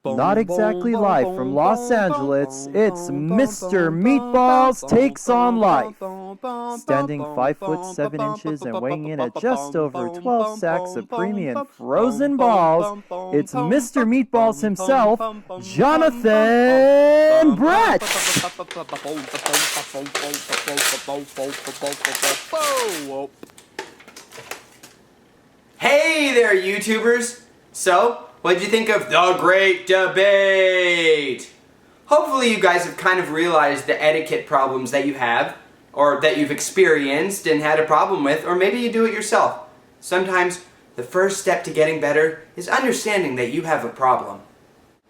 Not exactly live from Los Angeles, it's Mr. Meatballs Takes on Life. Standing 5'7" and weighing in at just over 12 sacks of premium frozen balls, it's Mr. Meatballs himself, Jonathan Brett! Hey there, YouTubers! So, what'd you think of The Great Debate? Hopefully you guys have kind of realized the etiquette problems that you have, or that you've experienced and had a problem with, or maybe you do it yourself. Sometimes, the first step to getting better is understanding that you have a problem.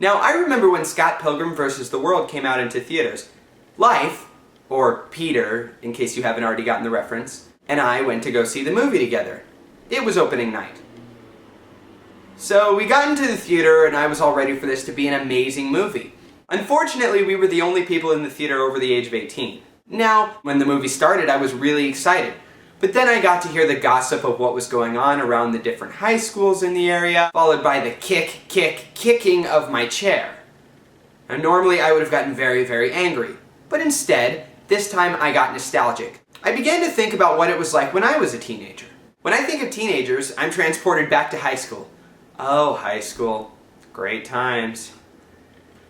Now, I remember when Scott Pilgrim vs. the World came out into theaters. Life, or Peter, in case you haven't already gotten the reference, and I went to go see the movie together. It was opening night. So we got into the theater and I was all ready for this to be an amazing movie. Unfortunately, we were the only people in the theater over the age of 18. Now, when the movie started, I was really excited. But then I got to hear the gossip of what was going on around the different high schools in the area, followed by the kicking of my chair. Now, normally I would have gotten very, very angry. But instead, this time I got nostalgic. I began to think about what it was like when I was a teenager. When I think of teenagers, I'm transported back to high school. Oh, high school. Great times.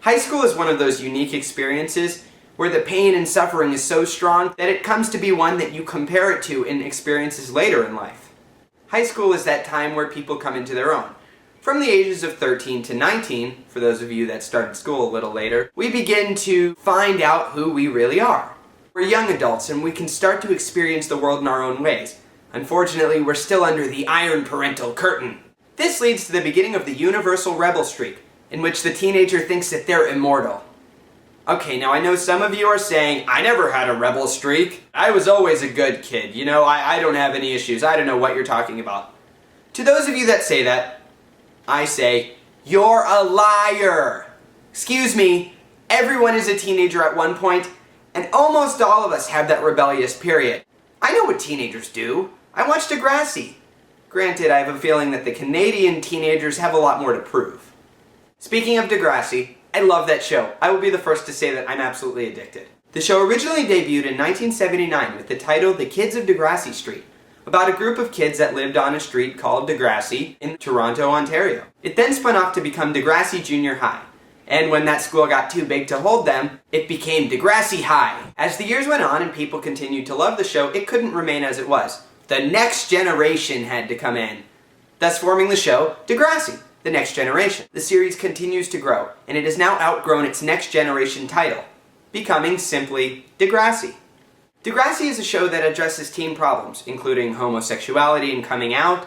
High school is one of those unique experiences where the pain and suffering is so strong that it comes to be one that you compare it to in experiences later in life. High school is that time where people come into their own. From the ages of 13 to 19, for those of you that started school a little later, we begin to find out who we really are. We're young adults and we can start to experience the world in our own ways. Unfortunately, we're still under the iron parental curtain. This leads to the beginning of the universal rebel streak, in which the teenager thinks that they're immortal. Okay, now I know some of you are saying, I never had a rebel streak. I was always a good kid. You know, I don't have any issues. I don't know what you're talking about. To those of you that say that, I say, you're a liar. Excuse me, everyone is a teenager at one point, and almost all of us have that rebellious period. I know what teenagers do. I watch Degrassi. Granted, I have a feeling that the Canadian teenagers have a lot more to prove. Speaking of Degrassi, I love that show. I will be the first to say that I'm absolutely addicted. The show originally debuted in 1979 with the title The Kids of Degrassi Street, about a group of kids that lived on a street called Degrassi in Toronto, Ontario. It then spun off to become Degrassi Junior High, and when that school got too big to hold them, it became Degrassi High. As the years went on and people continued to love the show, it couldn't remain as it was. The next generation had to come in, thus forming the show Degrassi, The Next Generation. The series continues to grow, and it has now outgrown its next generation title, becoming simply Degrassi. Degrassi is a show that addresses teen problems, including homosexuality and coming out,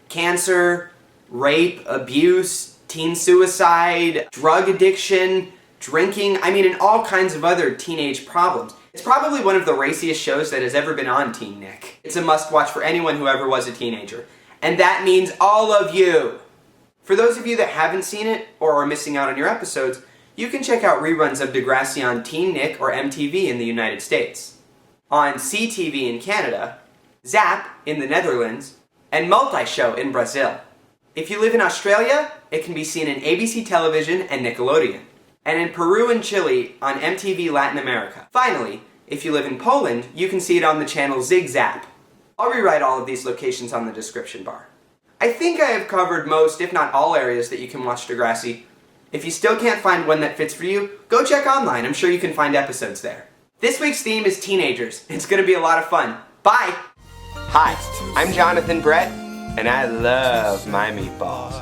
cancer, rape, abuse, teen suicide, drug addiction, drinking, and all kinds of other teenage problems. It's probably one of the raciest shows that has ever been on Teen Nick. It's a must-watch for anyone who ever was a teenager. And that means all of you! For those of you that haven't seen it, or are missing out on your episodes, you can check out reruns of Degrassi on Teen Nick or MTV in the United States, on CTV in Canada, ZAP in the Netherlands, and Multishow in Brazil. If you live in Australia, it can be seen in ABC Television and Nickelodeon, and in Peru and Chile on MTV Latin America. Finally, if you live in Poland, you can see it on the channel ZigZap. I'll rewrite all of these locations on the description bar. I think I have covered most, if not all, areas that you can watch Degrassi. If you still can't find one that fits for you, go check online. I'm sure you can find episodes there. This week's theme is teenagers. It's going to be a lot of fun. Bye! Hi, I'm Jonathan Brett, and I love my meatballs.